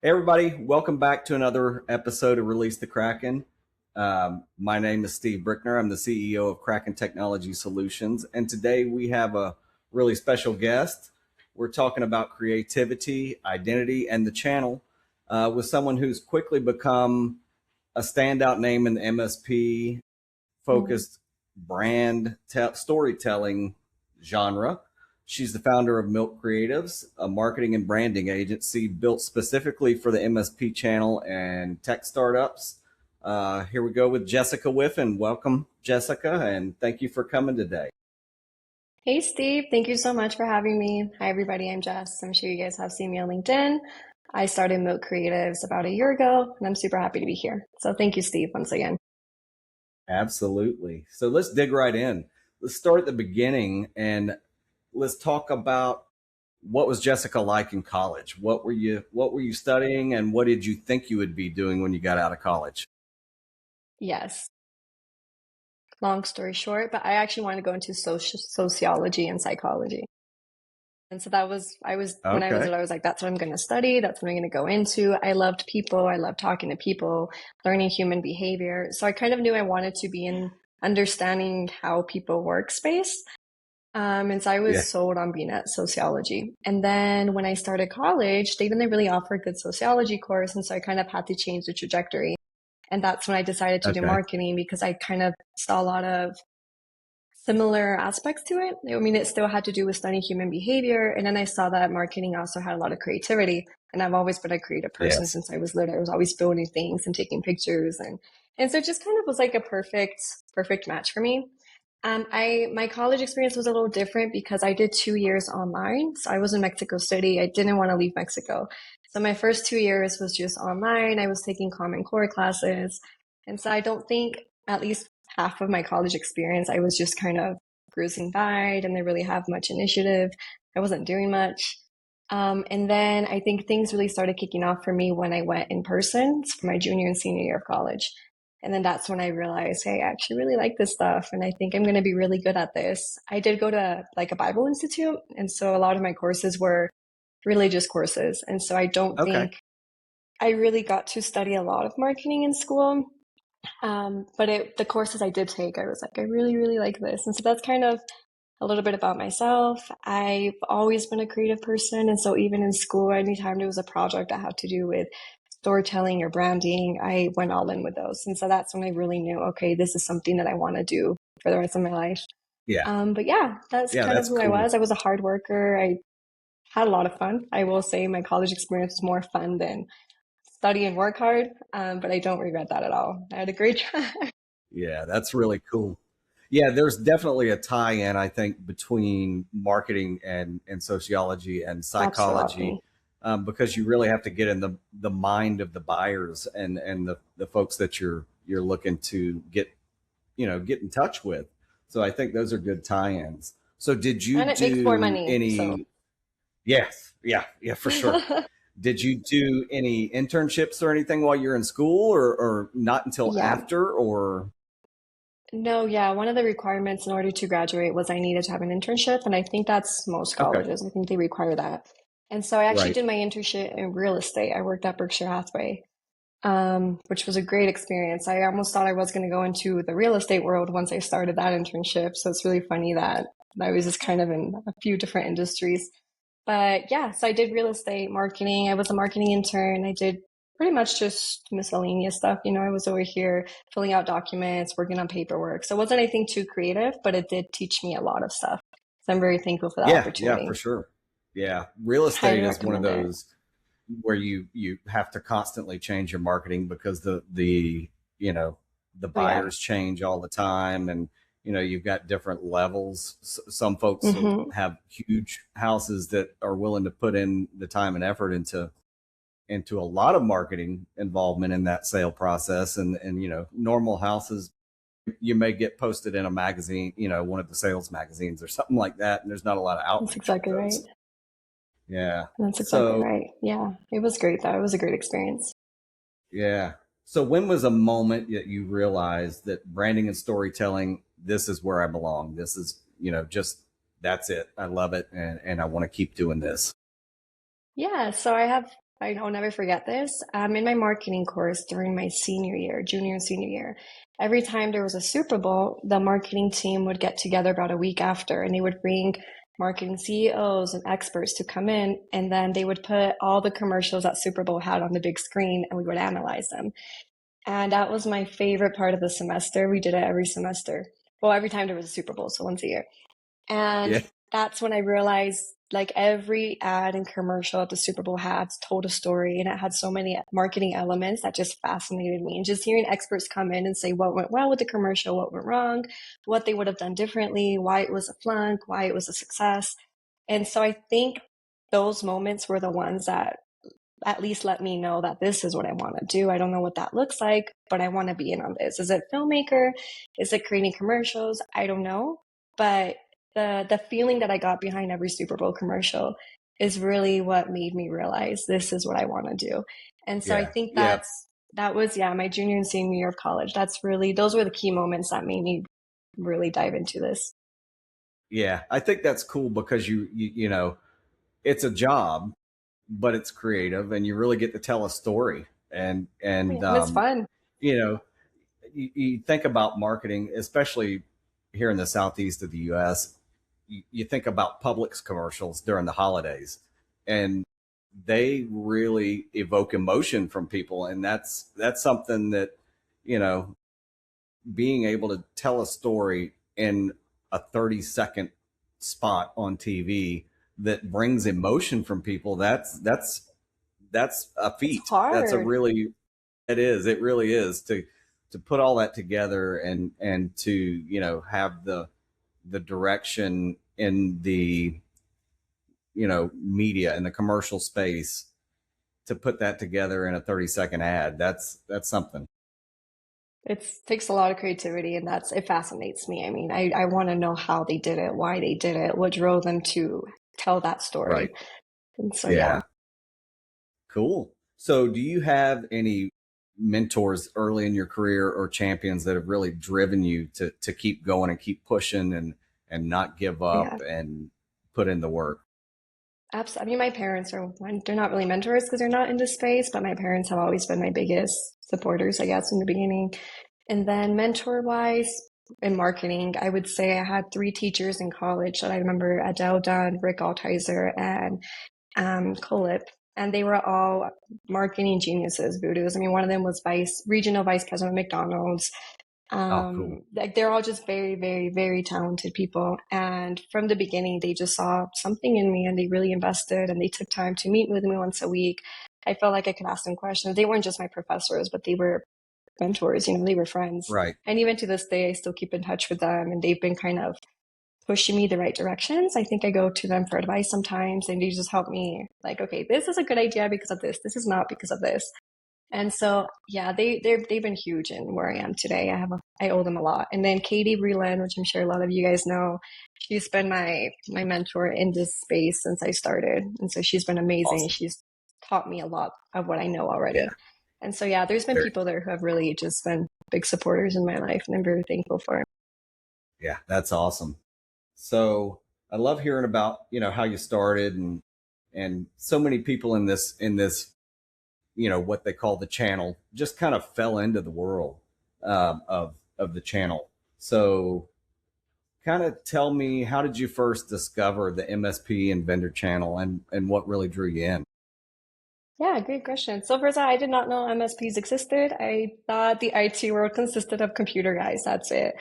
Hey, everybody, welcome back to another episode of Release the Kraken. My name is Steve Brickner. I'm the CEO of Kraken Technology Solutions. And today we have a really special guest. We're talking about creativity, identity, and the channel with someone who's quickly become a standout name in the MSP Mm. focused storytelling genre. She's the founder of Milk Creatives, a marketing and branding agency built specifically for the MSP channel and tech startups. Here we go with Jessica Whiffen. Welcome, Jessica, and thank you for coming today. Hey Steve, thank you so much for having me. Hi everybody, I'm Jess. I'm sure you guys have seen me on LinkedIn. I started Milk Creatives about a year ago, and I'm super happy to be here. So thank you, Steve, once again. Absolutely. So let's dig right in. Let's start at the beginning and let's talk about what was Jessica like in college? What were you studying and what did you think you would be doing when you got out of college? Yes, long story short, but I actually wanted to go into sociology and psychology. And so when I was Okay. little, I was like, that's what I'm going to study. That's what I'm going to go into. I loved people. I loved talking to people, learning human behavior. So I kind of knew I wanted to be in understanding how people work space. And so I Yeah. was sold on being at sociology. And then when I started college, they didn't really offer a good sociology course. And so I kind of had to change the trajectory. And that's when I decided to do Okay. marketing because I kind of saw a lot of similar aspects to it. I mean, it still had to do with studying human behavior. And then I saw that marketing also had a lot of creativity. And I've always been a creative person Yes. since I was little. I was always building things and taking pictures. And so it just kind of was like a perfect match for me. My college experience was a little different because I did 2 years online. So I was in Mexico City. I didn't want to leave Mexico. So my first 2 years was just online. I was taking Common Core classes. And so I don't think, at least half of my college experience, I was just kind of cruising by, didn't really have much initiative. I wasn't doing much. And then I think things really started kicking off for me when I went in person for my junior and senior year of college. And then that's when I realized, hey, I actually really like this stuff. And I think I'm going to be really good at this. I did go to like a Bible Institute. And so a lot of my courses were religious courses. And so I don't Okay. think I really got to study a lot of marketing in school. But the courses I did take, I was like, I really, really like this. And so that's kind of a little bit about myself. I've always been a creative person. And so even in school, anytime there was a project that had to do with storytelling or branding, I went all in with those. And so that's when I really knew, okay, this is something that I want to do for the rest of my life. Yeah. But yeah, that's Yeah, kind of that's who I cool. was. I was a hard worker. I had a lot of fun. I will say my college experience was more fun than study and work hard. But I don't regret that at all. I had a great time. Yeah, that's really cool. Yeah, there's definitely a tie-in, I think, between marketing and sociology and psychology, Absolutely. because you really have to get in the mind of the buyers and the folks that you're looking to get in touch with. So I think those are good tie-ins. So did you And it makes more do money. So any? Yes, yeah, for sure. Did you do any internships or anything while you're in school or not until yeah. after or No, yeah. One of the requirements in order to graduate was I needed to have an internship. And I think that's most okay, colleges. I think they require that. And so I actually right. did my internship in real estate. I worked at Berkshire Hathaway, which was a great experience. I almost thought I was going to go into the real estate world once I started that internship. So it's really funny that I was just kind of in a few different industries. But yeah, so I did real estate marketing. I was a marketing intern. I did pretty much just miscellaneous stuff. I was over here filling out documents, working on paperwork. So it wasn't anything too creative, but it did teach me a lot of stuff. So I'm very thankful for that Yeah, for opportunity. sure. Yeah, real Highly estate is one of recommend it. those where you have to constantly change your marketing because you know the Oh, yeah. buyers change all the time, and you've got different levels. Some folks will Hmm. have huge houses that are willing to put in the time and effort into a lot of marketing involvement in that sale process, and normal houses you may get posted in a magazine, one of the sales magazines or something like that, and there's not a lot of That's outreach with exactly right. those. Yeah. That's exactly So, right. Yeah. It was great though. It was a great experience. yeah. So when was a moment that you realized that branding and storytelling, this is where I belong? This is, just that's it. I love it and I want to keep doing this. Yeah, so I'll never forget this. In my marketing course during my senior year, junior and senior year, every time there was a Super Bowl, the marketing team would get together about a week after and they would bring marketing CEOs and experts to come in, and then they would put all the commercials that Super Bowl had on the big screen and we would analyze them. And that was my favorite part of the semester. We did it every semester. Well, every time there was a Super Bowl, so once a year. And Yeah, that's when I realized like every ad and commercial that the Super Bowl had told a story, and it had so many marketing elements that just fascinated me. And just hearing experts come in and say what went well with the commercial, what went wrong, what they would have done differently, why it was a flunk, why it was a success. And so I think those moments were the ones that at least let me know that this is what I want to do. I don't know what that looks like, but I want to be in on this. Is it filmmaker? Is it creating commercials? I don't know. But the feeling that I got behind every Super Bowl commercial is really what made me realize this is what I want to do. And so I yeah, think yeah, that was my junior and senior year of college. That's really those were the key moments that made me really dive into this. yeah. I think that's cool because you know it's a job, but it's creative, and you really get to tell a story. And Yeah, and it's fun. you know, you think about marketing, especially here in the southeast of the U.S. You think about Publix commercials during the holidays, and they really evoke emotion from people, and that's something that you know being able to tell a story in a 30-second spot on TV that brings emotion from people, that's a It's feat. That's a hard. really it really is to put all that together and to have the direction in the media and the commercial space to put that together in a 30-second ad. That's something. It takes a lot of creativity, and it fascinates me. I mean, I want to know how they did it, why they did it, what drove them to tell that story. Right. And so, yeah. Yeah. Cool. So, do you have any mentors early in your career or champions that have really driven you to keep going and keep pushing and not give up Yeah, and put in the work? absolutely. I mean, my parents they're not really mentors because they're not into space, but my parents have always been my biggest supporters, I guess, in the beginning. And then mentor wise, in marketing, I would say I had three teachers in college that I remember: Adele Dunn, Rick Altizer, and Colip, and they were all marketing geniuses, voodoos. I mean, one of them was regional vice president of McDonald's. Oh, cool. Like they're all just very, very, very talented people. And from the beginning, they just saw something in me and they really invested and they took time to meet with me once a week. I felt like I could ask them questions. They weren't just my professors, but they were mentors, they were friends. Right. And even to this day, I still keep in touch with them and they've been kind of pushing me the right directions. I think I go to them for advice sometimes and they just help me like, okay, this is a good idea because of this. This is not because of this. And so, yeah, they've been huge in where I am today. I owe them a lot. And then Katie Breland, which I'm sure a lot of you guys know, she's been my mentor in this space since I started. And so she's been amazing. Awesome. She's taught me a lot of what I know Yeah. already. And so, yeah, there's been Very. people there who have really just been big supporters in my life, and I'm very thankful for it. Yeah, that's awesome. So I love hearing about how you started and so many people in this what they call the channel just kind of fell into the world of the channel. So kind of tell me, how did you first discover the MSP and vendor channel and what really drew you in? Yeah, great question. So first, I did not know MSPs existed. I thought the IT world consisted of computer guys. That's it.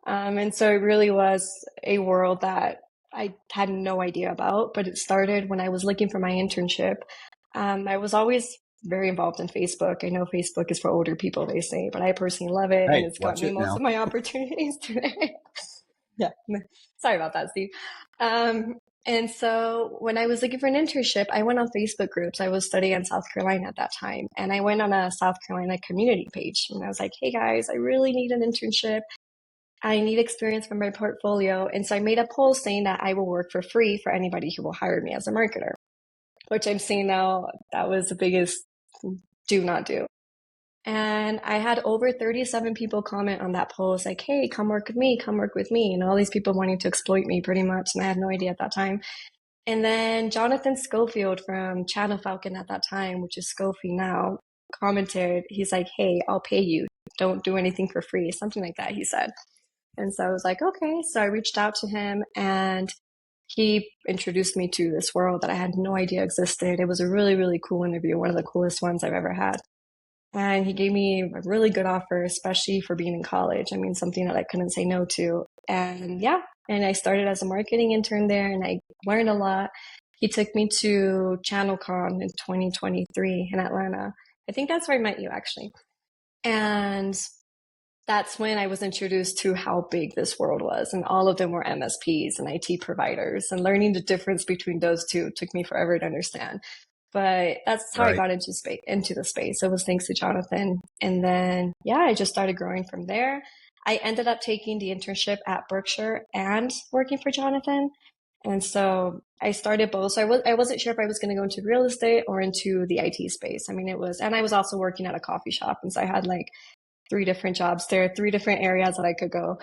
And so it really was a world that I had no idea about, but it started when I was looking for my internship. I was always very involved in Facebook. I know Facebook is for older people, they say, but I personally love it and Hey, it's gotten watch me it most now. of my opportunities today. Yeah, sorry about that, Steve. Um, and so when I was looking for an internship, I went on Facebook groups. I was studying in South Carolina at that time, and I went on a South Carolina community page, and I was like, "Hey guys, I really need an internship. I need experience for my portfolio." And so I made a post saying that I will work for free for anybody who will hire me as a marketer, which I'm seeing now that was the biggest do not do. And I had over 37 people comment on that post, like, hey, come work with me, come work with me. And all these people wanting to exploit me pretty much. And I had no idea at that time. And then Jonathan Schofield from Channel Falcon at that time, which is Scofie now, commented, he's like, hey, I'll pay you. Don't do anything for free. Something like that, he said. And so I was like, okay. So I reached out to him and he introduced me to this world that I had no idea existed. It was a really, really cool interview, one of the coolest ones I've ever had. And he gave me a really good offer, especially for being in college. I mean, something that I couldn't say no to. And yeah, and I started as a marketing intern there and I learned a lot. He took me to ChannelCon in 2023 in Atlanta. I think that's where I met you actually. And that's when I was introduced to how big this world was. And all of them were MSPs and IT providers. And learning the difference between those two took me forever to understand. But that's how I Right. got into the space. It was thanks to Jonathan. And then, yeah, I just started growing from there. I ended up taking the internship at Berkshire and working for Jonathan. And so I started both. So I wasn't sure if I was going to go into real estate or into the IT space. I mean, and I was also working at a coffee shop. And so I had like 3 different jobs there, 3 different areas that I could go.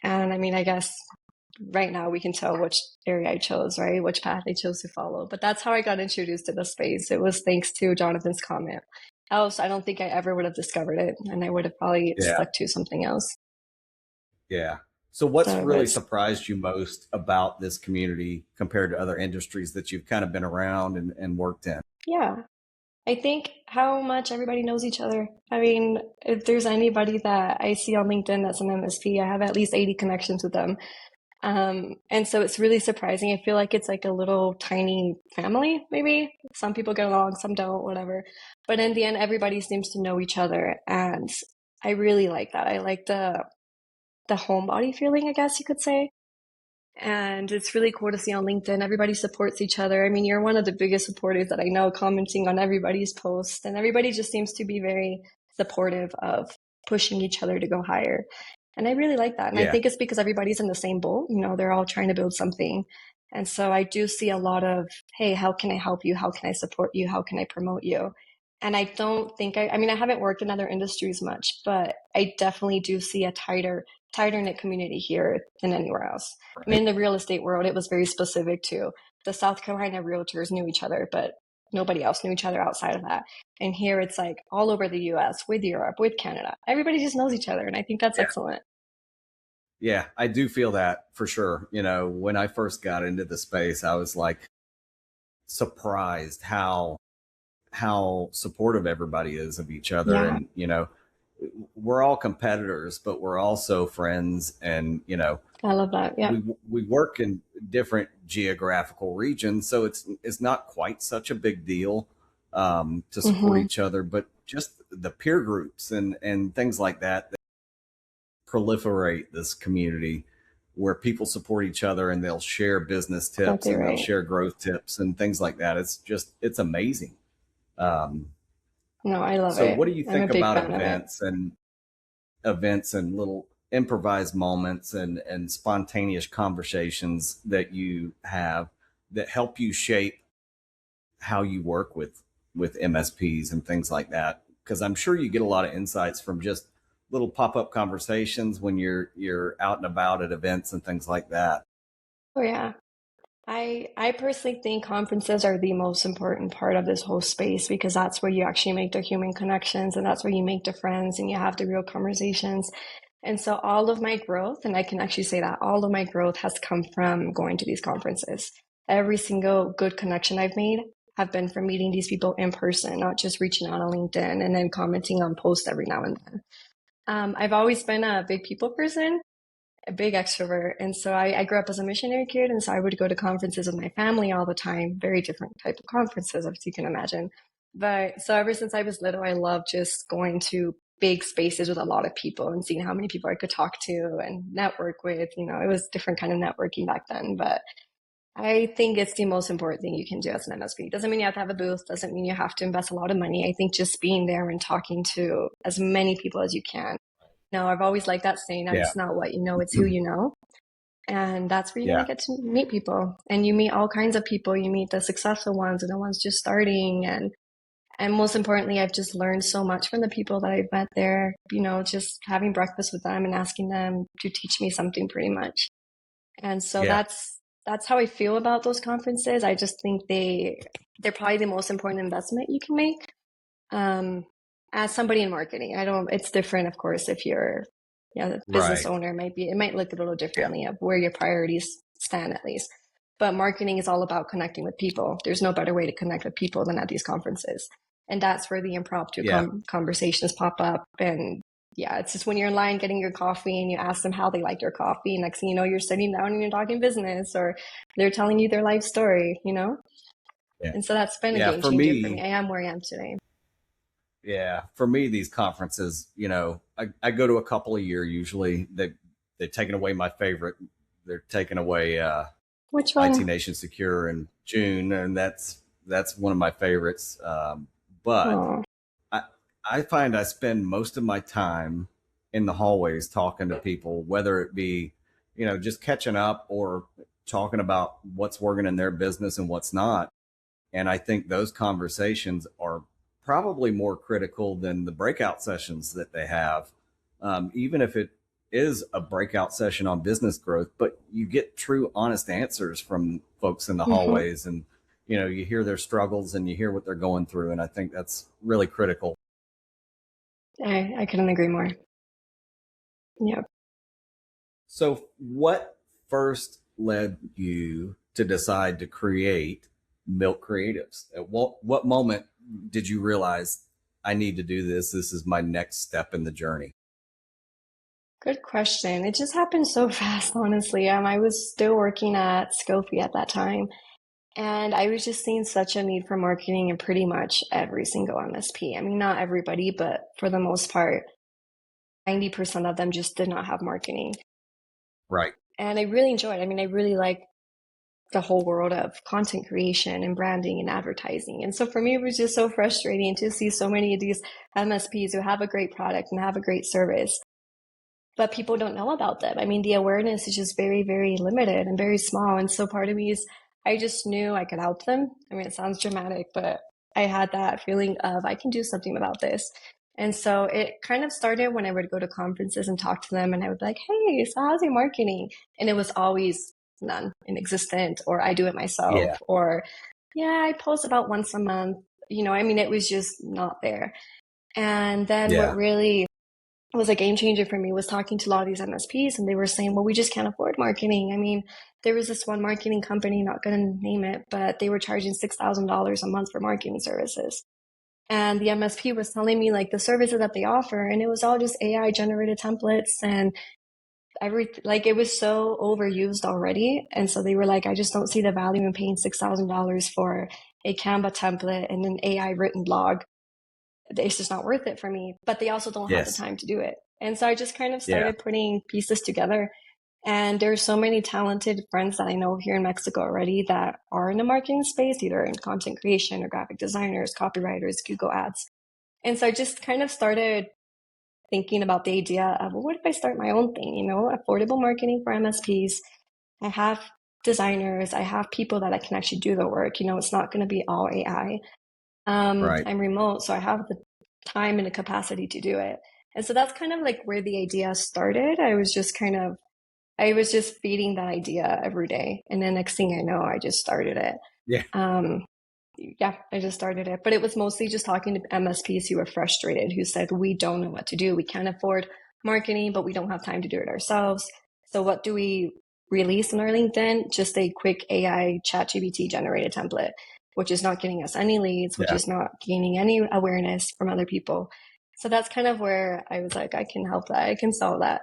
And I mean, I guess right now we can tell which area I chose, right? Which path I chose to follow. But that's how I got introduced to the space. It was thanks to Jonathan's comment. Else, I don't think I ever would have discovered it, and I would have probably Yeah. stuck to something else. Yeah. So what's So it really was, surprised you most about this community compared to other industries that you've kind of been around and worked in? yeah. I think how much everybody knows each other. I mean, if there's anybody that I see on LinkedIn that's an MSP, I have at least 80 connections with them. And so it's really surprising. I feel like it's like a little tiny family, maybe. Some people get along, some don't, whatever. But in the end, everybody seems to know each other. And I really like that. I like the homebody feeling, I guess you could say. And it's really cool to see on LinkedIn. Everybody supports each other. I mean, you're one of the biggest supporters that I know, commenting on everybody's posts. And everybody just seems to be very supportive of pushing each other to go higher. And I really like that. And I Yeah. think it's because everybody's in the same boat. You know, they're all trying to build something. And so I do see a lot of, hey, how can I help you? How can I support you? How can I promote you? And I don't think I mean, I haven't worked in other industries much, but I definitely do see a tighter knit community here than anywhere else. I mean, Right. in the real estate world, it was very specific to the South Carolina realtors knew each other, but nobody else knew each other outside of that. And here it's like all over the US, with Europe, with Canada. Everybody just knows each other. And I think that's Yeah. excellent. Yeah. I do feel that for sure. You know, when I first got into the space, I was like surprised how supportive everybody is of each other. Yeah, And, we're all competitors, but we're also friends. And, I love that. Yeah. we work in different geographical regions, so it's not quite such a big deal to support Hmm. each other, but just the peer groups and things like that proliferate this community where people support each other and they'll share business tips Exactly and they'll right. share growth tips and things like that. It's amazing. Um, No, I love so it. what do you I'm a think big about fan of it. events and little improvised moments and spontaneous conversations that you have that help you shape how you work with MSPs and things like that? Because I'm sure you get a lot of insights from just little pop-up conversations when you're out and about at events and things like that. Oh, yeah. I personally think conferences are the most important part of this whole space because that's where you actually make the human connections and that's where you make the friends and you have the real conversations. And so all of my growth, and I can actually say that all of my growth has come from going to these conferences. Every single good connection I've made have been from meeting these people in person, not just reaching out on LinkedIn and then commenting on posts every now and then. I've always been a big people person, a big extrovert. And so I grew up as a missionary kid. And so I would go to conferences with my family all the time, very different type of conferences, as you can imagine. But so ever since I was little, I loved just going to big spaces with a lot of people and seeing how many people I could talk to and network with. You know, it was different kind of networking back then, but I think it's the most important thing you can do as an MSP. Doesn't mean you have to have a booth, doesn't mean you have to invest a lot of money. I think just being there and talking to as many people as you can. Now, I've always liked that saying, Yeah. it's not what you know, it's who you know. And that's where you're going Yeah. to get to meet people. And you meet all kinds of people. You meet the successful ones and the ones just starting. And most importantly, I've just learned so much from the people that I've met there, you know, just having breakfast with them and asking them to teach me something pretty much. And so Yeah. that's how I feel about those conferences. I just think they're probably the most important investment you can make. Um, as somebody in marketing, I don't. It's different, of course, if you're, the business Right. owner. It might look a little Yeah. differently of where your priorities stand, at least. But marketing is all about connecting with people. There's no better way to connect with people than at these conferences, and that's where the impromptu Yeah. conversations pop up. And yeah, it's just when you're in line getting your coffee and you ask them how they like your coffee. Next thing you know, you're sitting down and you're talking business, or they're telling you their life story. Yeah. And so that's been a Yeah. game For changer for me. me, I am where I am today. yeah, for me, these conferences, I go to a couple a year usually. They've taken away my favorite. They're taking away Which IT one? Nation Secure in June, and that's one of my favorites. But Oh, I I find I spend most of my time in the hallways talking to people, whether it be, just catching up or talking about what's working in their business and what's not. And I think those conversations are probably more critical than the breakout sessions that they have, even if it is a breakout session on business growth, but you get true, honest answers from folks in the hmm. hallways, and you hear their struggles and you hear what they're going through, and I think that's really critical. I couldn't agree more. Yeah. So, what first led you to decide to create Milk Creatives? At what moment did you realize I need to do this? This is my next step in the journey. Good question. It just happened so fast, honestly. I was still working at Scopy at that time, and I was just seeing such a need for marketing in pretty much every single MSP. I mean, not everybody, but for the most part, 90% of them just did not have marketing. Right. And I really enjoyed it. I mean, I really like the whole world of content creation and branding and advertising. And so for me, it was just so frustrating to see so many of these MSPs who have a great product and have a great service, but people don't know about them. I mean, the awareness is just very, very limited and very small. And so part of me is, I just knew I could help them. I mean, it sounds dramatic, but I had that feeling of I can do something about this. And so it kind of started when I would go to conferences and talk to them, and I would be like, hey, so how's your marketing? And it was always none, inexistent, or I do it myself, Yeah. or yeah, I post about once a month. I mean, it was just not there. And then what Yeah. really was a game changer for me was talking to a lot of these MSPs, and they were saying, well, we just can't afford marketing. I mean, there was this one marketing company, not going to name it, but they were charging $6,000 a month for marketing services. And the MSP was telling me like the services that they offer, and it was all just AI generated templates and like it was so overused already. And so they were like, I just don't see the value in paying $6,000 for a Canva template and an AI written blog. It's just not worth it for me, but they also don't have the Yes. time to do it. And so I just kind of Yeah. started putting pieces together. And there's so many talented friends that I know here in Mexico already that are in the marketing space, either in content creation or graphic designers, copywriters, Google ads. And so I just kind of started thinking about the idea of, well, what if I start my own thing, affordable marketing for MSPs. I have designers, I have people that I can actually do the work. It's not going to be all AI. Right. I'm remote, so I have the time and the capacity to do it. And so that's kind of like where the idea started. I was just feeding that idea every day. And then next thing I know, I just started it. Yeah. Um, yeah, I just started it. But it was mostly just talking to MSPs who were frustrated, who said, we don't know what to do. We can't afford marketing, but we don't have time to do it ourselves. So what do we release on our LinkedIn? Just a quick AI ChatGPT generated template, which is not getting us any leads, which Yeah. is not gaining any awareness from other people. So that's kind of where I was like, I can help that. I can sell that.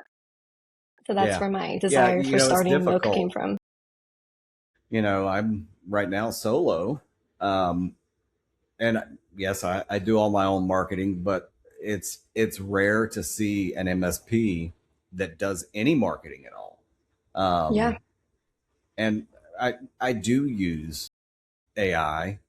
So that's Yeah. where my Yeah. desire for It's starting Milk came difficult. from. I'm right now solo. Um, and yes, I do all my own marketing, but it's rare to see an MSP that does any marketing at all. Yeah, And I do use AI,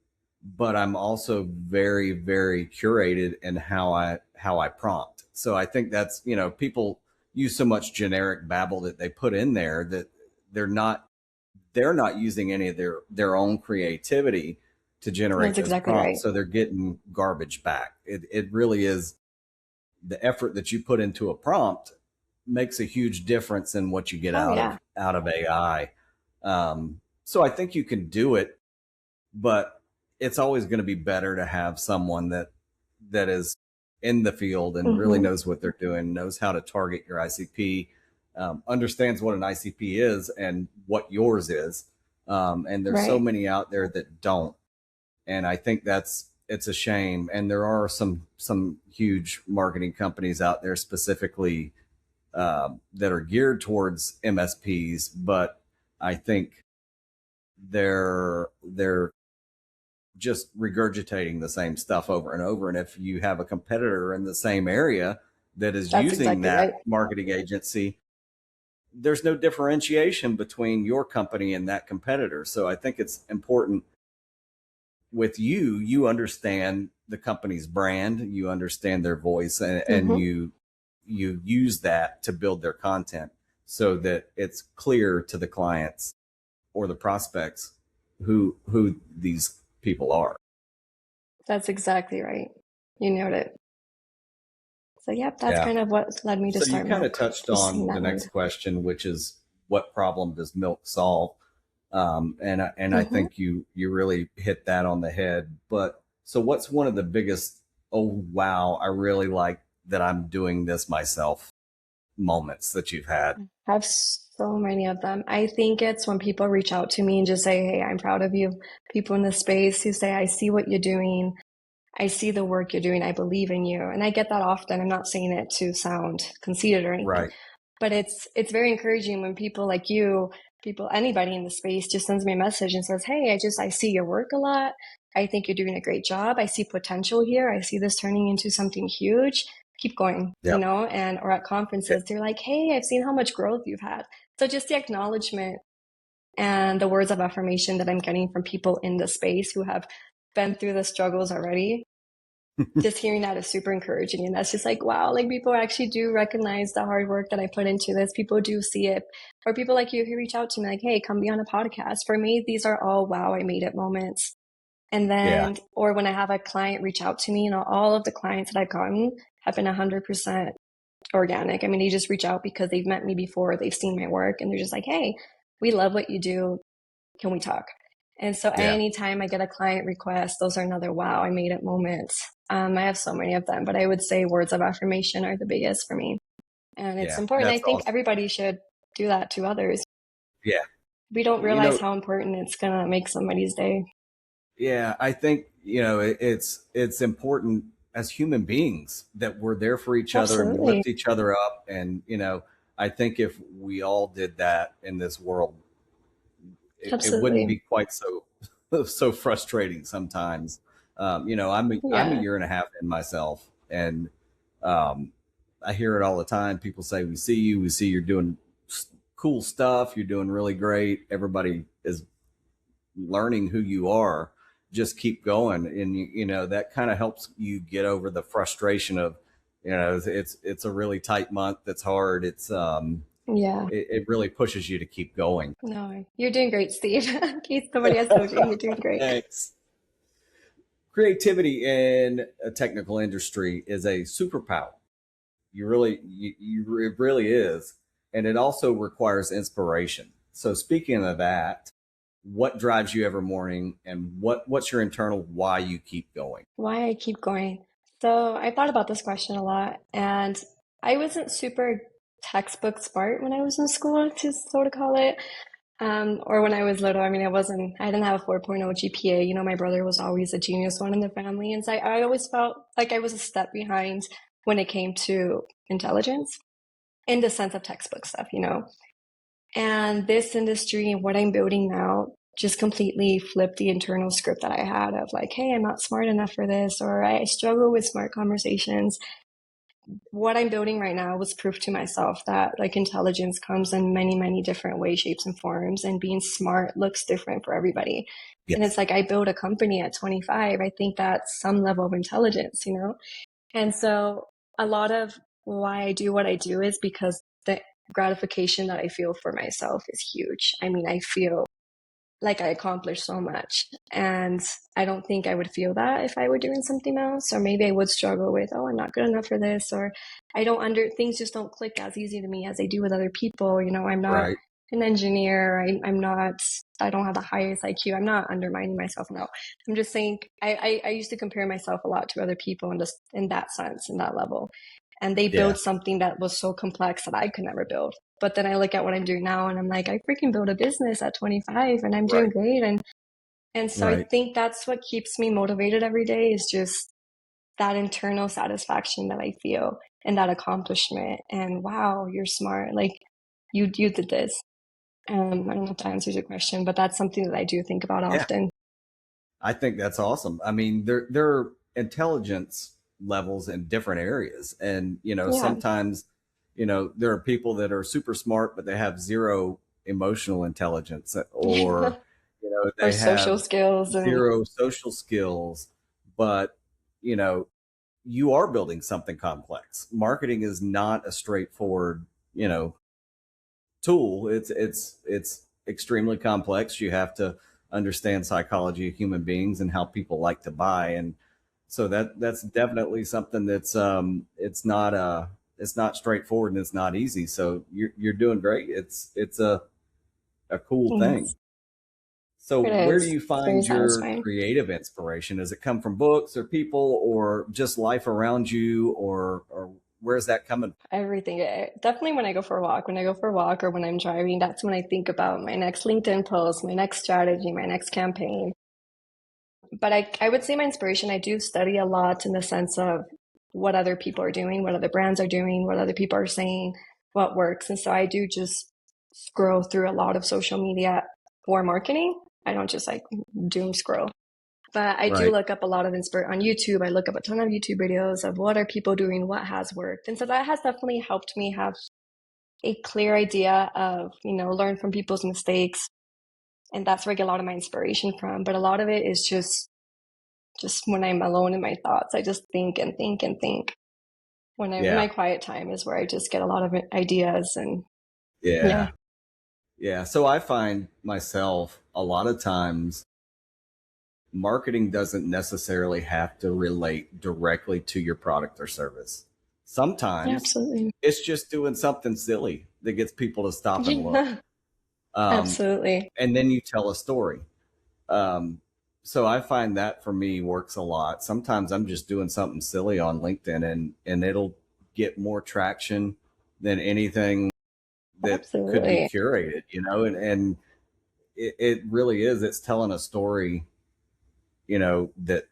but I'm also very, very curated in how I prompt. So I think that's, people use so much generic babble that they put in there that they're not they're not using any of their own creativity to generate that's those exactly prompts. right. So they're getting garbage back. It really is the effort that you put into a prompt makes a huge difference in what you get Oh, out yeah. of AI. So I think you can do it, but it's always going to be better to have someone that is in the field and really Mm-hmm. knows what they're doing, knows how to target your ICP, understands what an ICP is and what yours is. And there's so Right. many out there that don't, and I think it's a shame. And there are some huge marketing companies out there specifically that are geared towards MSPs, but I think they're just regurgitating the same stuff over and over. And if you have a competitor in the same area that is That's using exactly right. that marketing agency, there's no differentiation between your company and that competitor. So I think it's important with you, you understand the company's brand, you understand their voice, and Mm-hmm. you use that to build their content so that it's clear to the clients or the prospects who these people are. That's exactly right. You nailed it. So, yep, that's Yeah. kind of what led me to So you start kind more of touched using on the that next word. question, which is what problem does milk solve? And I Mm-hmm. think you really hit that on the head. But so what's one of the biggest, oh wow, I really like that I'm doing this myself moments that you've had? I have so many of them. I think it's when people reach out to me and just say, "Hey, I'm proud of you." People in the space who say, "I see what you're doing. I see the work you're doing. I believe in you." And I get that often. I'm not saying it to sound conceited or anything, Right. but it's very encouraging when people like you, people, anybody in the space just sends me a message and says, "Hey, I see your work a lot. I think you're doing a great job. I see potential here. I see this turning into something huge. Keep going," Yep. and or at Yeah. conferences, they're like, "Hey, I've seen how much growth you've had." So just the acknowledgement and the words of affirmation that I'm getting from people in the space who have been through the struggles already, just hearing that is super encouraging. And that's just like, wow, like people actually do recognize the hard work that I put into this. People do see it. Or people like you who reach out to me like, hey, come be on a podcast. For me, these are all wow, I made it moments. And Yeah. then, or when I have a client reach out to me, all of the clients that I've gotten have been 100% organic. I mean, they just reach out because they've met me before, they've seen my work, and they're just like, hey, we love what you do. Can we talk? And so Yeah. anytime I get a client request, those are another wow, I made it moments. I have so many of them, but I would say words of affirmation are the biggest for me. And it's Yeah. important. I That's think awesome. everybody should do that to others. Yeah. We don't You realize know, how important it's going to make somebody's day. yeah, I think, it's important as human beings that we're there for each other and we Absolutely. lift each other up. And, I think if we all did that in this world, it wouldn't Absolutely. be quite so so frustrating sometimes. I'm a Yeah. year and a half in myself, and um, I hear it all the time. People say, we see you're doing cool stuff, you're doing really great. Everybody is learning who you are. Just keep going, and that kind of helps you get over the frustration of, it's a really tight month. That's hard. Yeah. It really pushes you to keep going. No, you're doing great, Steve. In case somebody has told you, you're doing great. Thanks. Creativity in a technical industry is a superpower. It really is. And it also requires inspiration. So speaking of that, what drives you every morning, and what's your internal why you keep going? Why I keep going. So I thought about this question a lot, and I wasn't super textbook smart when I was in school, to sort of call it. Or when I was little, I mean, I didn't have a 4.0 GPA. My brother was always a genius one in the family. And so I always felt like I was a step behind when it came to intelligence in the sense of textbook stuff. And this industry and what I'm building now just completely flipped the internal script that I had of like, hey, I'm not smart enough for this, or I struggle with smart conversations. What I'm building right now was proof to myself that like intelligence comes in many, many different ways, shapes, and forms, and being smart looks different for everybody. And it's Yes. like I built a company at 25. I think that's some level of intelligence. And so a lot of why I do what I do is because the gratification that I feel for myself is huge. I mean, I feel like I accomplished so much. And I don't think I would feel that if I were doing something else. Or maybe I would struggle with, oh, I'm not good enough for this. Or things just don't click as easy to me as they do with other people. I'm not Right. an engineer. I'm not, I don't have the highest IQ. I'm not undermining myself. No, I'm just saying I used to compare myself a lot to other people in just in that sense, in that level. And they Yeah. built something that was so complex that I could never build. But then I look at what I'm doing now and I'm like, I freaking built a business at 25 and I'm doing Right. great. And so I Right. think that's what keeps me motivated every day is just that internal satisfaction that I feel and that accomplishment. And wow, you're smart. Like you did this. I don't know if that answers your question, but that's something that I do think about Yeah. often. I think that's awesome. I mean, there are intelligence levels in different areas, and Yeah. sometimes there are people that are super smart, but they have zero emotional intelligence, or Or they social have skills and zero social skills. But you know, you are building something complex. Marketing is not a straightforward tool. It's extremely complex. You have to understand psychology of human beings and how people like to buy, and so that's definitely something that's it's not straightforward and it's not easy. So you're doing great. It's a cool thing. things. So It where do is. you It's very find your satisfying. creative inspiration? Does it come from books or people or just life around you, or where's that coming from? Everything. Definitely when I go for a walk. When I go for a walk or when I'm driving, that's when I think about my next LinkedIn post, my next strategy, my next campaign. But I would say my inspiration, I do study a lot in the sense of what other people are doing, what other brands are doing, what other people are saying, what works. And so I do just scroll through a lot of social media for marketing. I don't just like doom scroll. But I do Right. look up a lot of inspire on YouTube. I look up a ton of YouTube videos of what are people doing, what has worked. And so that has definitely helped me have a clear idea of, learn from people's mistakes. And that's where I get a lot of my inspiration from. But a lot of it is just when I'm alone in my thoughts, I just think and think and think. When I'm in my Yeah. quiet time is where I just get a lot of ideas and yeah, Yeah. Yeah. So I find myself a lot of times marketing doesn't necessarily have to relate directly to your product or service. yeah, Sometimes absolutely. it's just doing something silly that gets people to stop and look. Yeah, Um, absolutely. and then you tell a story. Um, so I find that for me works a lot. Sometimes I'm just doing something silly on LinkedIn and it'll get more traction than anything that could be Absolutely. curated, and it really is. It's telling a story, that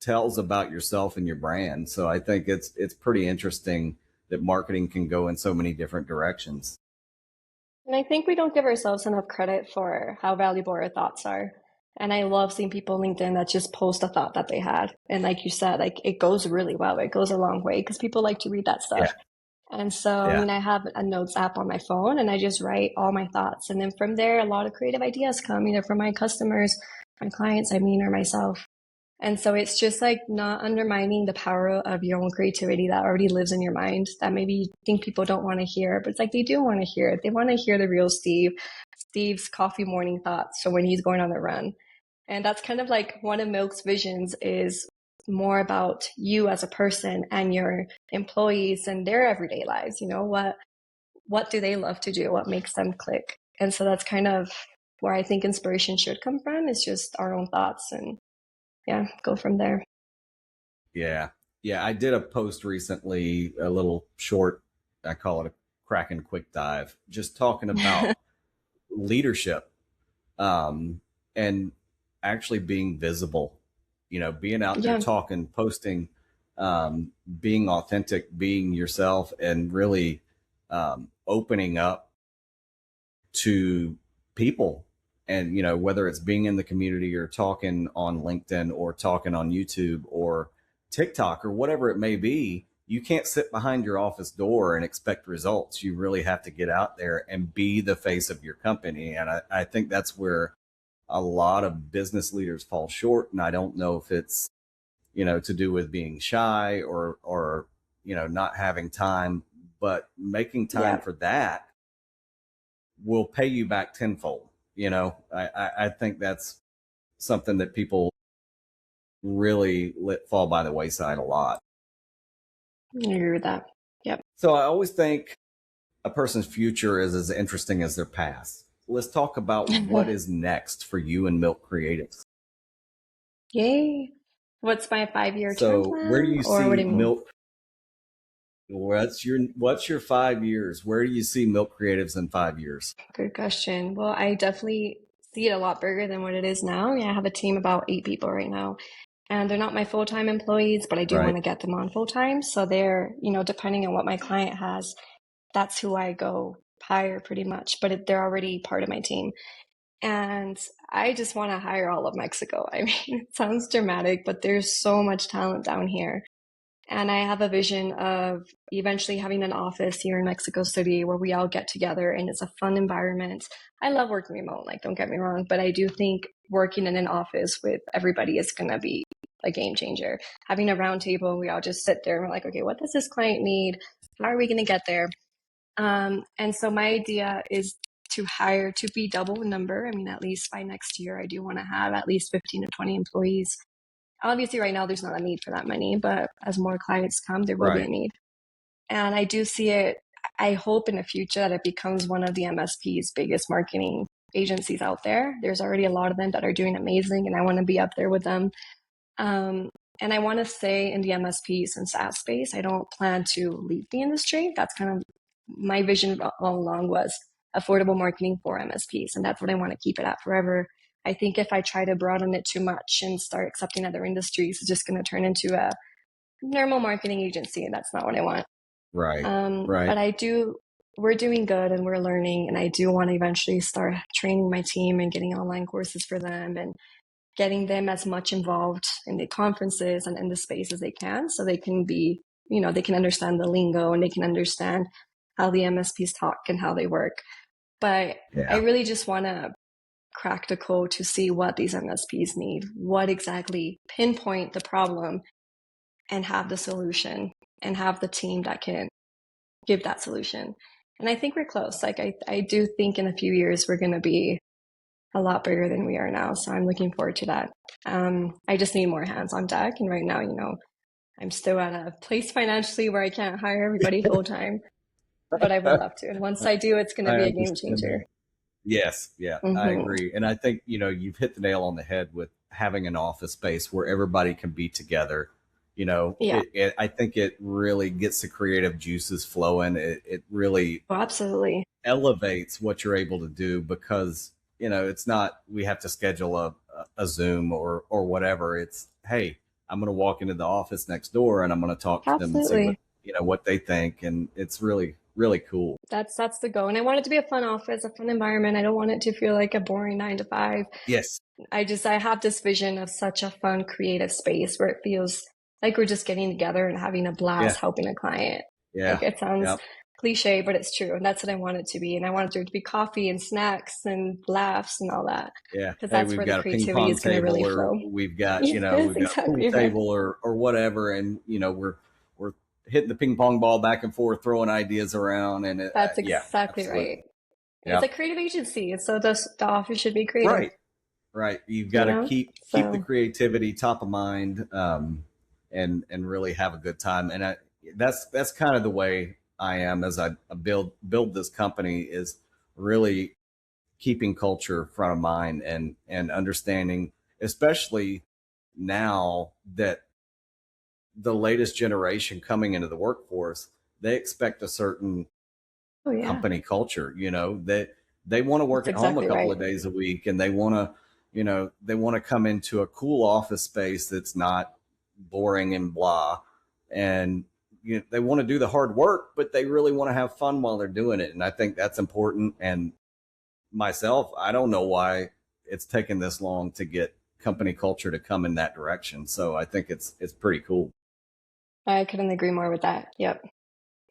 tells about yourself and your brand. So I think it's pretty interesting that marketing can go in so many different directions. And I think we don't give ourselves enough credit for how valuable our thoughts are. And I love seeing people on LinkedIn that just post a thought that they had. And like you said, like it goes really well. It goes a long way because people like to read that Yeah, stuff. And so, I yeah, mean, I have a notes app on my phone and I just write all my thoughts. And then from there, a lot of creative ideas come either from my customers, my clients, or myself. And so it's just like not undermining the power of your own creativity that already lives in your mind that maybe you think people don't want to hear, but it's like they do want to hear it. They want to hear the real Steve's coffee morning thoughts. So when he's going on the run. And that's kind of like one of Milk's visions is more about you as a person and your employees and their everyday lives. What do they love to do? What makes them click? And so that's kind of where I think inspiration should come from is just our own thoughts and yeah, go from there. yeah, yeah. I did a post recently, a little short. I call it a Kraken quick dive, just talking about leadership, and actually being visible. Being out there Yeah. talking, posting, being authentic, being yourself, and really opening up to people. And whether it's being in the community or talking on LinkedIn or talking on YouTube or TikTok or whatever it may be, you can't sit behind your office door and expect results. You really have to get out there and be the face of your company. And I think that's where a lot of business leaders fall short. And I don't know if it's to do with being shy or not having time, but making time Yeah. for that will pay you back tenfold. I think that's something that people really let fall by the wayside a lot. I agree with that. Yep. So I always think a person's future is as interesting as their past. Let's talk about what is next for you and Milk Creatives. Yay. What's my 5-year term So, where do plan, you or what do see you mean? Milk? What's your 5 years? Where do you see Milk Creatives in 5 years? Good question. Well, I definitely see it a lot bigger than what it is now. Yeah, I have a team of about 8 people right now, and they're not my full-time employees, but I do want Right, to get them on full-time. So they're, depending on what my client has, that's who I go hire pretty much, but they're already part of my team. And I just want to hire all of Mexico. I mean, it sounds dramatic, but there's so much talent down here. And I have a vision of eventually having an office here in Mexico City where we all get together and it's a fun environment. I love working remote, like, don't get me wrong, but I do think working in an office with everybody is going to be a game changer. Having a round table and we all just sit there and we're like, okay, what does this client need? How are we going to get there? And so my idea is to hire to be double the number. I mean, at least by next year, I do want to have at least 15 to 20 employees. Obviously, right now, there's not a need for that many, but as more clients come, there will be a right. need. And I do see it, I hope in the future that it becomes one of the MSP's biggest marketing agencies out there. There's already a lot of them that are doing amazing, and I want to be up there with them. And I want to stay in the MSPs and SaaS space. I don't plan to leave the industry. That's kind of my vision all along, was affordable marketing for MSPs. And that's what I want to keep it at forever. I think if I try to broaden it too much and start accepting other industries, it's just going to turn into a normal marketing agency. And that's not what I want. Right, right. But we're doing good and we're learning. And I do want to eventually start training my team and getting online courses for them and getting them as much involved in the conferences and in the space as they can, so they can be, they can understand the lingo and they can understand how the MSPs talk and how they work. But I Yeah, really just want to crack the code to see what these MSPs need, what exactly, pinpoint the problem and have the solution and have the team that can give that solution. And I think we're close. Like, I do think in a few years we're going to be a lot bigger than we are now. So I'm looking forward to that. I just need more hands on deck. And right now, I'm still at a place financially where I can't hire everybody full time, but I would love to. And once I do, it's going to I be a game understand changer. that. Yes, yeah, I Mm-hmm. agree. And I think, you've hit the nail on the head with having an office space where everybody can be together. Yeah, I think it really gets the creative juices flowing. It really oh, absolutely. elevates what you're able to do because, it's not, we have to schedule a Zoom or whatever. It's, hey, I'm going to walk into the office next door and I'm going to talk to them and see Absolutely. what they think. And it's really, really cool. That's the goal. And I want it to be a fun office, a fun environment. I don't want it to feel like a boring 9 to 5. Yes. I have this vision of such a fun, creative space where it feels like we're just getting together and having a Yeah. blast helping a client. Like, Yeah. it sounds Yeah. cliche, but it's true. And that's what I want it to be. And I want there to be coffee and snacks and laughs and all that, Yeah. because Hey, that's we've where the got a ping creativity pong is going to table really or flow. Yes, we've got a pool exactly right. table or whatever. And, we're hitting the ping pong ball back and forth, throwing ideas around. And That's yeah, exactly right. absolutely. It's Yeah. a creative agency. So the office should be creative, Right. Right. You've got you to know? keep the So, creativity top of mind, and really have a good time. And that's kind of the way I am as I build this company is really keeping culture front of mind and understanding, especially now that the latest generation coming into the workforce, they expect a certain oh yeah, company culture, that they want to work that's at home a exactly couple right. of days a week and they want to come into a cool office space that's not boring and blah. And they want to do the hard work, but they really want to have fun while they're doing it. And I think that's important. And myself, I don't know why it's taken this long to get company culture to come in that direction. So I think it's pretty cool. I couldn't agree more with that. Yep.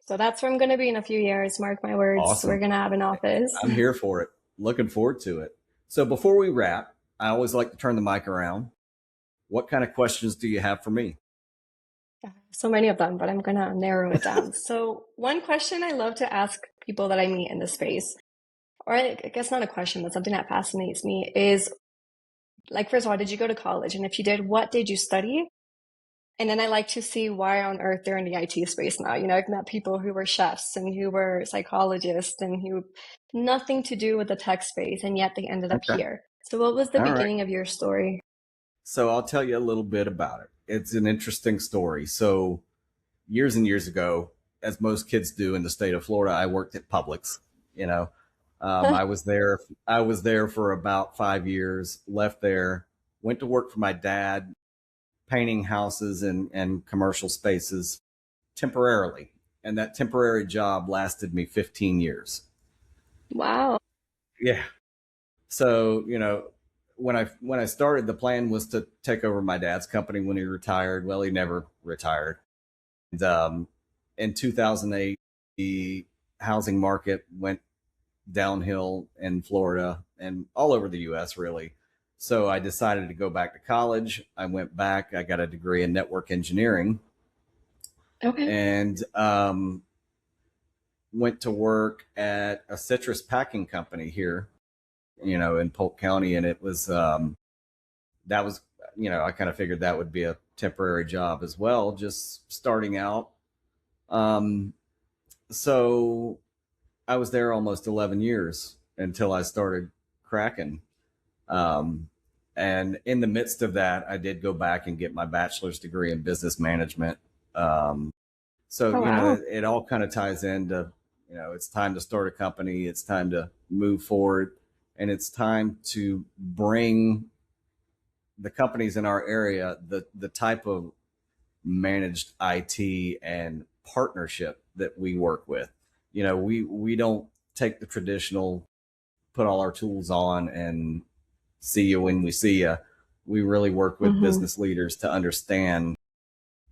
So that's where I'm going to be in a few years. Mark my words. We're Awesome. going to have an office. I'm here for it. Looking forward to it. So before we wrap, I always like to turn the mic around. What kind of questions do you have for me? So many of them, but I'm going to narrow it down. So, one question I love to ask people that I meet in the space, or I guess not a question, but something that fascinates me, is like, first of all, did you go to college? And if you did, what did you study? And then I like to see why on earth they're in the IT space now. I've met people who were chefs and who were psychologists and who nothing to do with the tech space, and yet they ended up Okay. here. So what was the All right. beginning of your story? So I'll tell you a little bit about it. It's an interesting story. So years and years ago, as most kids do in the state of Florida, I worked at Publix. You know, I was there. I was there for about 5 years. Left there, went to work for my dad, painting houses and commercial spaces temporarily, and that temporary job lasted me 15 years. Wow. Yeah. So when I started, the plan was to take over my dad's company when he retired. Well, he never retired. And, in 2008, the housing market went downhill in Florida and all over the U.S. really. So I decided to go back to college. I went back. I got a degree in network engineering Okay. and went to work at a citrus packing company here, in Polk County, and it was that was I kind of figured that would be a temporary job as well, just starting out. Um, so I was there almost 11 years until I started Kraken. Um, and in the midst of that, I did go back and get my bachelor's degree in business management. Um, so, Oh, wow. it all kind of ties into, it's time to start a company, it's time to move forward, and it's time to bring the companies in our area the type of managed IT and partnership that we work with. We don't take the traditional put all our tools on and see you when we see you. We really work with Hmm. business leaders to understand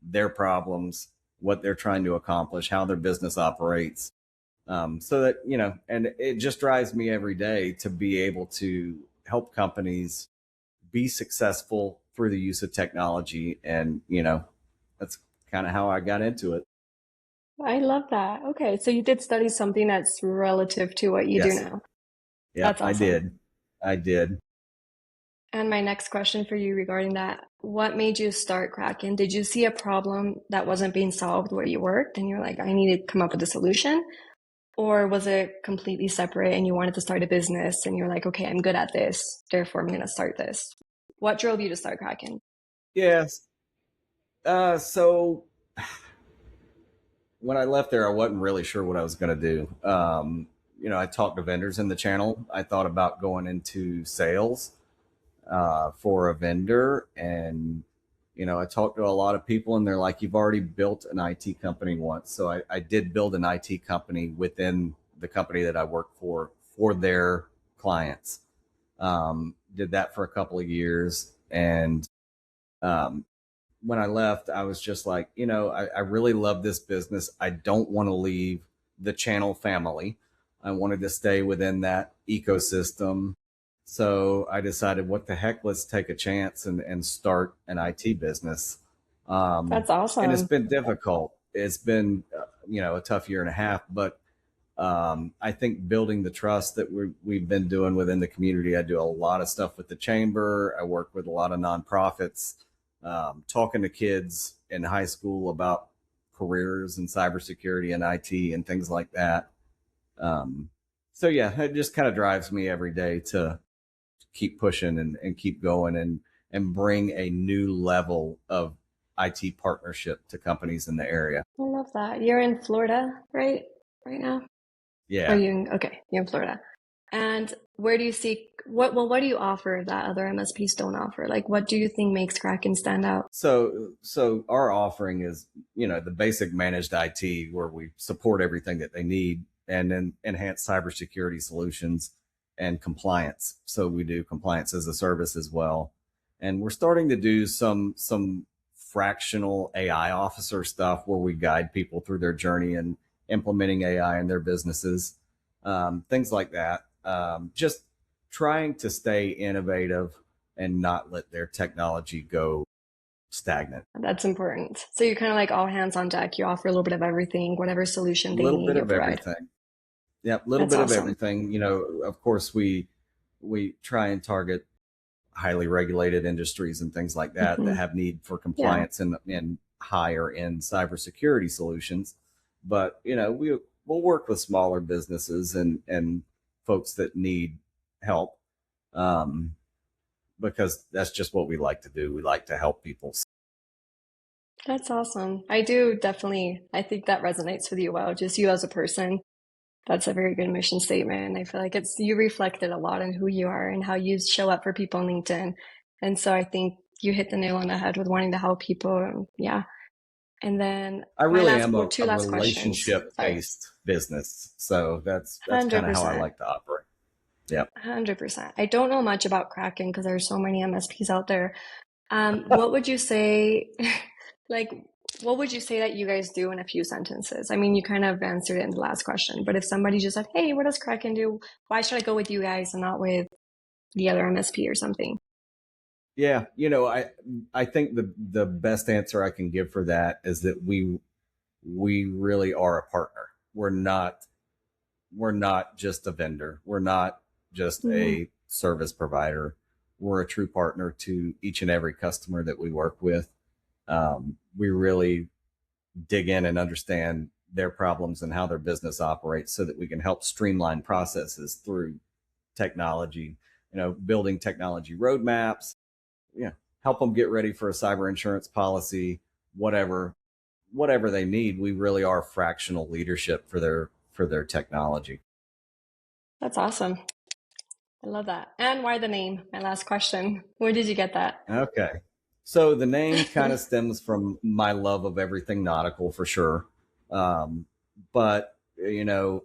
their problems, what they're trying to accomplish, how their business operates. So that, and it just drives me every day to be able to help companies be successful through the use of technology. And, that's kind of how I got into it. I love that. Okay, so you did study something that's relative to what you do Yes. now. Yep. That's I awesome. did. I did. And my next question for you regarding that, what made you start Kraken? Did you see a problem that wasn't being solved where you worked and you're like, I need to come up with a solution? Or was it completely separate and you wanted to start a business and you're like, okay, I'm good at this, therefore I'm going to start this? What drove you to start Kraken? Yes. So when I left there, I wasn't really sure what I was going to do. I talked to vendors in the channel. I thought about going into sales for a vendor, and I talked to a lot of people, and they're like, "You've already built an IT company once." So I did build an IT company within the company that I work for their clients. Did that for a couple of years, and um, when I left, I was just like, I really love this business. I don't want to leave the channel family. I wanted to stay within that ecosystem. So I decided, what the heck, let's take a chance and start an IT business. Um, That's and it's awesome. been difficult. It's been, a tough year and a half, but I think building the trust that we've been doing within the community. I do a lot of stuff with the chamber. I work with a lot of nonprofits, talking to kids in high school about careers in cybersecurity and IT and things like that. Um, so yeah, it just kind of drives me every day to keep pushing and keep going and bring a new level of IT partnership to companies in the area. I love that. You're in Florida, right? Right now? Are Yeah. you in, okay, you're in Florida. And where do you see what do you offer that other MSPs don't offer? Like what do you think makes Kraken stand out? So our offering is, the basic managed IT where we support everything that they need and then enhance cybersecurity solutions and compliance. So we do compliance as a service as well. And we're starting to do some fractional AI officer stuff where we guide people through their journey and implementing AI in their businesses, things like that. Just trying to stay innovative and not let their technology go stagnant. That's important. So you're kind of like all hands on deck. You offer a little bit of everything, whatever solution A they little need, bit you'll of provide. everything. Yep, a little That's bit of awesome. everything. Of course, we try and target highly regulated industries and things like that that Hmm. have need for Yeah, compliance and higher end cybersecurity solutions. But we'll work with smaller businesses and folks that need help, um, because that's just what we like to do. We like to help people. that's awesome. I do definitely, I think that resonates with you well, just you as a person. That's a very good mission statement. I feel like it's you reflected a lot on who you are and how you show up for people on LinkedIn. And so I think you hit the nail on the head with wanting to help people. And yeah. And then I my really am two a last questions. relationship Sorry. based business, so that's kind of how I 100%. like to operate. Yep. 100%. I don't know much about Kraken because there's so many MSPs out there. What would you say, like, what would you say that you guys do in a few sentences? I mean, you kind of answered it in the last question, but if somebody just said, hey, what does Kraken do? Why should I go with you guys and not with the other MSP or something? Yeah, I think the best answer I can give for that is that we really are a partner. We're not just a vendor. We're not just Mm-hmm. a service provider. We're a true partner to each and every customer that we work with. We really dig in and understand their problems and how their business operates so that we can help streamline processes through technology, building technology roadmaps, help them get ready for a cyber insurance policy, whatever, whatever they need. We really are fractional leadership for their technology. That's awesome. I love that. And why the name? My last question. Where did you get that? Okay. So the name kind of stems from my love of everything nautical for sure. But there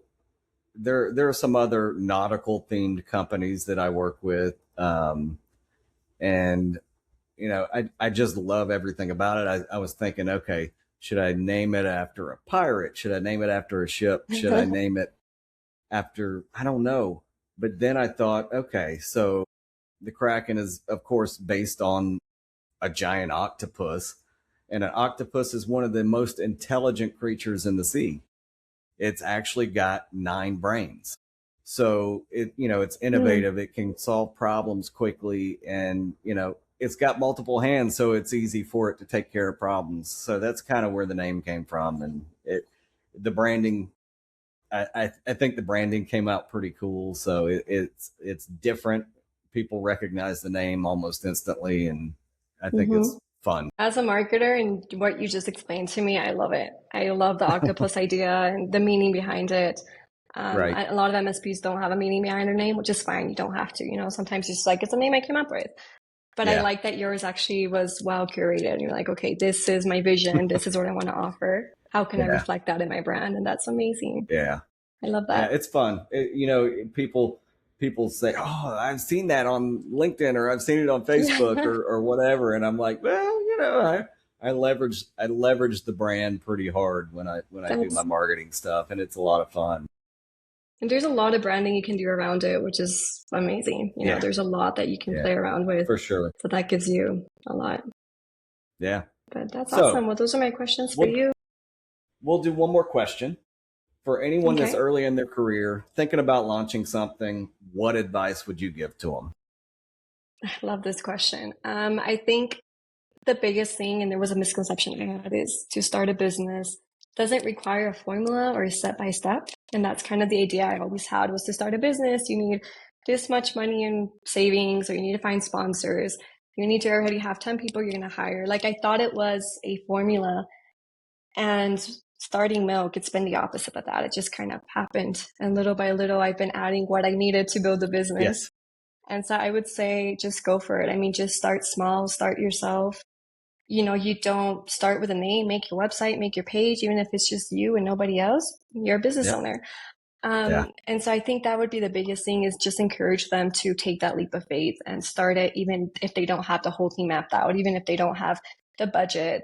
are some other nautical themed companies that I work with. And I just love everything about it. I was thinking, okay, should I name it after a pirate? Should I name it after a ship? Should I name it after, I don't know. But then I thought, okay, so the Kraken is, of course, based on a giant octopus. And an octopus is one of the most intelligent creatures in the sea. It's actually got 9 brains. So it's Hmm. innovative. It can solve problems quickly, and it's got multiple hands, so it's easy for it to take care of problems. So that's kind of where the name came from, and the branding. I think the branding came out pretty cool. So it's different. People recognize the name almost instantly, and I think Hmm. it's fun. As a marketer and what you just explained to me, I love it. I love the octopus idea and the meaning behind it. Right. A lot of MSPs don't have a meaning behind their name, which is fine. You don't have to. Sometimes it's just like, it's a name I came up with. But I Yeah. like that yours actually was well curated. You're like, okay, this is my vision. This is what I want to offer. How can I Yeah. reflect that in my brand? And that's amazing. Yeah. I love Yeah, that. it's fun. People say, "Oh, I've seen that on LinkedIn or I've seen it on Facebook or whatever," and I'm like, "Well, I leverage the brand pretty hard when I do my That's, marketing stuff, and it's a lot of fun." and there's a lot of branding you can do around it, which is amazing. Yeah, There's a lot that you can yeah, play around with. for sure. So that gives you a lot. Yeah. But that's awesome. So Well, those are my questions for we'll you. we'll do one more question for anyone that's Okay. early in their career thinking about launching something. What advice would you give to them? I love this question. I think the biggest thing, and there was a misconception I had, is to start a business doesn't require a formula or a step by step. And that's kind of the idea I always had, was to start a business. You need this much money in savings, or you need to find sponsors. You need to already have 10 people you're going to hire. Like, I thought it was a formula. And starting Milk, it's been the opposite of that. It just kind of happened. And little by little, I've been adding what I needed to build the business. Yes. And so I would say just go for it. I mean, just start small, start yourself. You don't start with a name, make your website, make your page, even if it's just you and nobody else, you're a business Yep. owner. Yeah. And so I think that would be the biggest thing, is just encourage them to take that leap of faith and start it, even if they don't have the whole team mapped out, even if they don't have the budget,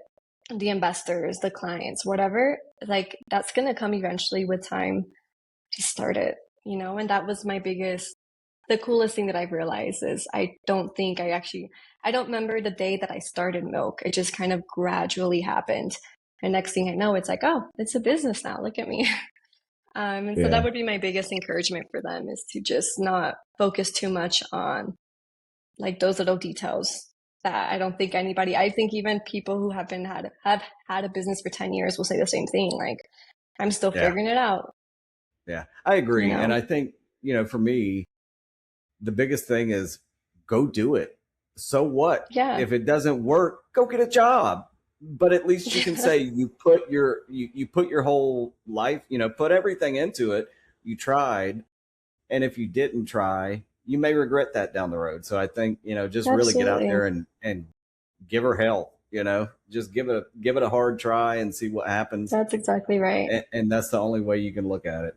the investors, the clients, whatever. Like, that's going to come eventually with time. To start it. And that was the coolest thing that I've realized is I don't remember the day that I started Milk. It just kind of gradually happened. And next thing I know, it's like, oh, it's a business now. Look at me. And so that Yeah. would be my biggest encouragement for them, is to just not focus too much on, like those little details that I don't think anybody, I think even people who have had a business for 10 years will say the same thing. Like, I'm still Yeah. figuring it out, Yeah. I you agree. And know? I think, for me, the biggest thing is go do it. So what? Yeah. If it doesn't work, go get a job. But at least you can say you put your whole life, put everything into it. You tried, and if you didn't try, you may regret that down the road. So I think, just really get out Absolutely. there and give her hell, just give it a hard try and see what happens. That's exactly right. And that's the only way you can look at it.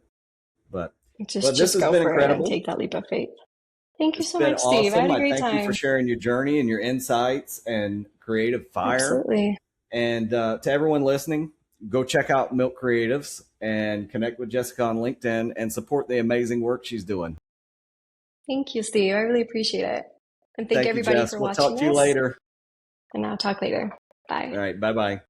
But this Just has go been for it and incredible. take that leap of faith. Thank you It's so been much, Steve. I had awesome. a I great thank you for time. sharing your journey and your insights and creative fire. Absolutely. And to everyone listening, go check out Milk Creatives and connect with Jessica on LinkedIn and support the amazing work she's doing. Thank you, Steve. I really appreciate it. And thank Thank you, everybody Jess. for We'll talk watching to you this. later. And I'll talk later. All Bye. right. Bye bye.